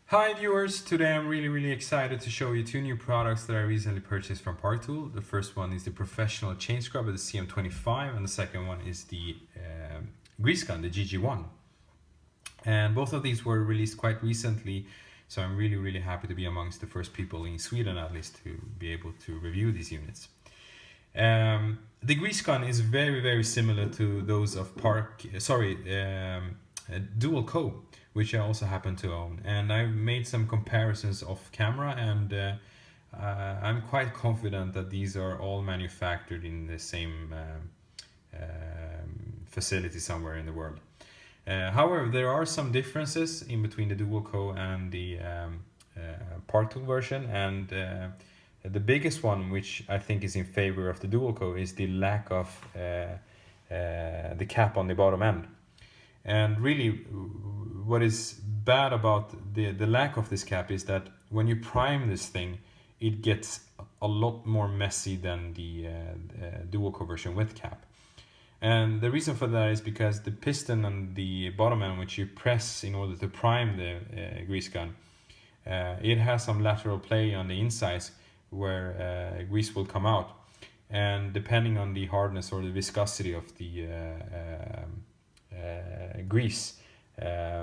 Hi viewers, today I'm really excited to show you two new products that I recently purchased from Partool. The first one is the professional chain scrubber, the CM-25, and the second one is the grease gun, the GG-1. And both of these were released quite recently, so I'm really happy to be amongst the first people in Sweden at least to be able to review these units. The grease gun is very similar to those of Dual Co, which I also happen to own, and I've made some comparisons off camera, and I'm quite confident that these are all manufactured in the same facility somewhere in the world. However, there are some differences in between the Dual Co and the Partool version, and the biggest one, which I think is in favor of the Dual Co, is the lack of the cap on the bottom end. And really, what is bad about the lack of this cap is that when you prime this thing, it gets a lot more messy than the Dual Co version with cap. And the reason for that is because the piston on the bottom end, which you press in order to prime the grease gun, it has some lateral play on the insides where grease will come out. And depending on the hardness or the viscosity of the grease,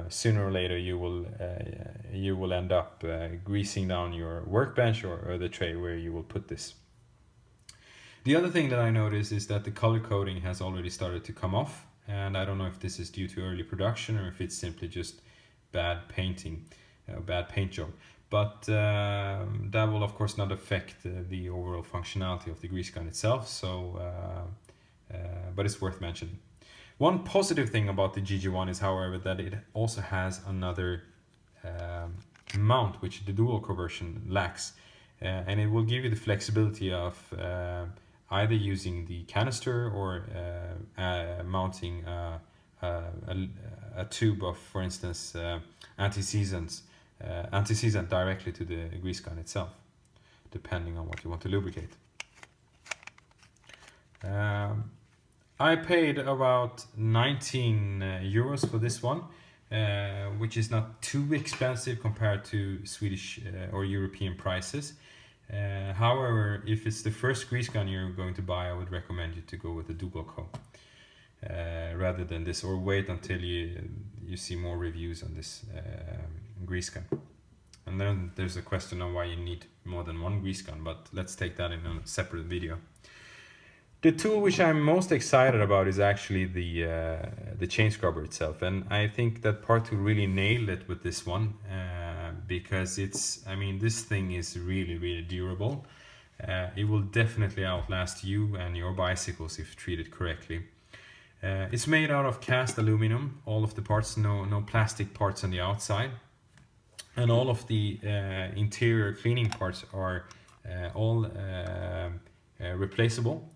sooner or later you will end up greasing down your workbench or the tray where you will put this. The other thing that I noticed is that the color coding has already started to come off, and I don't know if this is due to early production or if it's simply just bad painting, bad paint job. But that will of course not affect the overall functionality of the grease gun itself, so but it's worth mentioning. One positive thing about the GG-1 is, however, that it also has another mount which the Dual Co version lacks, and it will give you the flexibility of either using the canister or mounting a tube of, for instance, anti-sealant directly to the grease gun itself, depending on what you want to lubricate. I paid about 19 euros for this one, which is not too expensive compared to Swedish or European prices. However, if it's the first grease gun you're going to buy, I would recommend you to go with the Dual Co rather than this, or wait until you see more reviews on this grease gun. And then there's a question on why you need more than one grease gun, but let's take that in a separate video. The tool which I'm most excited about is actually the chain scrubber itself, and I think that Partool really nailed it with this one, because this thing is really durable. It will definitely outlast you and your bicycles if treated correctly. It's made out of cast aluminum, all of the parts, no plastic parts on the outside, and all of the interior cleaning parts are all replaceable.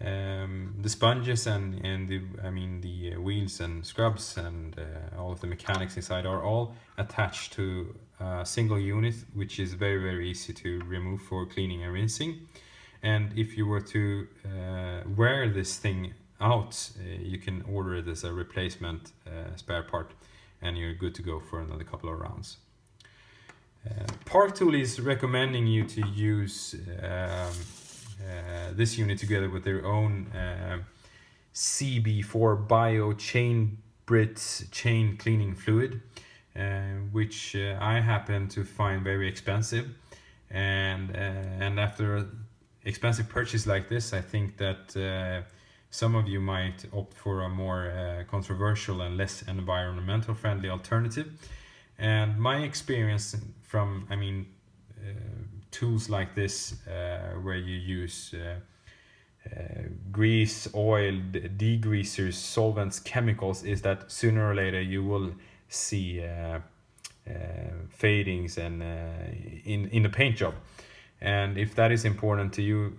The sponges and the wheels and scrubs and all of the mechanics inside are all attached to a single unit, which is very easy to remove for cleaning and rinsing. And if you were to wear this thing out, you can order it as a replacement spare part, and you're good to go for another couple of rounds. Partool is recommending you to use this unit together with their own CB4 Bio Chain Brits chain cleaning fluid, which I happen to find very expensive, and after an expensive purchase like this, I think that some of you might opt for a more controversial and less environmental friendly alternative. And my experience from tools like this, where you use grease, oil, degreasers, solvents, chemicals, is that sooner or later you will see fadings and in the paint job. And if that is important to you,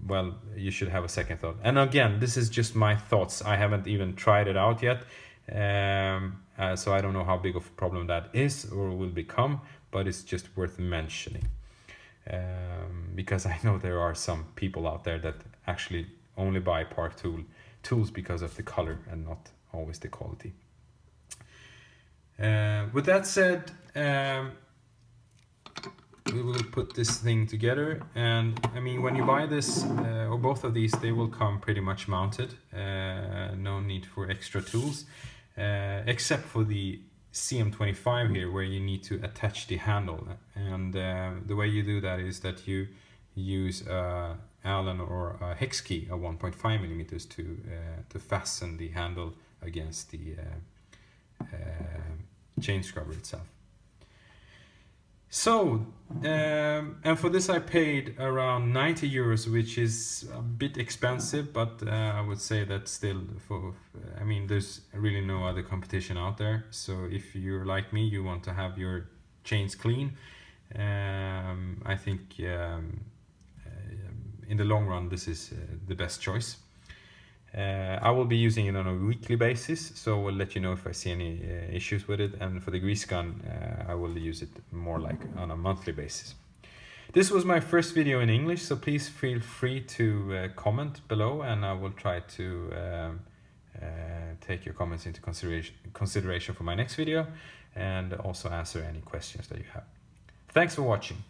well, you should have a second thought. And again, this is just my thoughts. I haven't even tried it out yet, so I don't know how big of a problem that is or will become, but it's just worth mentioning. Because I know there are some people out there that actually only buy Partool tools because of the color and not always the quality. With that said, we will put this thing together, and I mean, when you buy this or both of these, they will come pretty much mounted. No need for extra tools, except for the CM-25 here, where you need to attach the handle. And the way you do that is that you use Allen or a hex key of 1.5 millimeters to fasten the handle against the chain scrubber itself. So, and for this I paid around 90 euros, which is a bit expensive, but I would say that still, I mean, there's really no other competition out there. So if you're like me, you want to have your chains clean, I think in the long run, this is the best choice. I will be using it on a weekly basis, so I'll let you know if I see any issues with it. And for the grease gun, I will use it more like on a monthly basis. This was my first video in English, so please feel free to comment below, and I will try to take your comments into consideration for my next video, and also answer any questions that you have. Thanks for watching.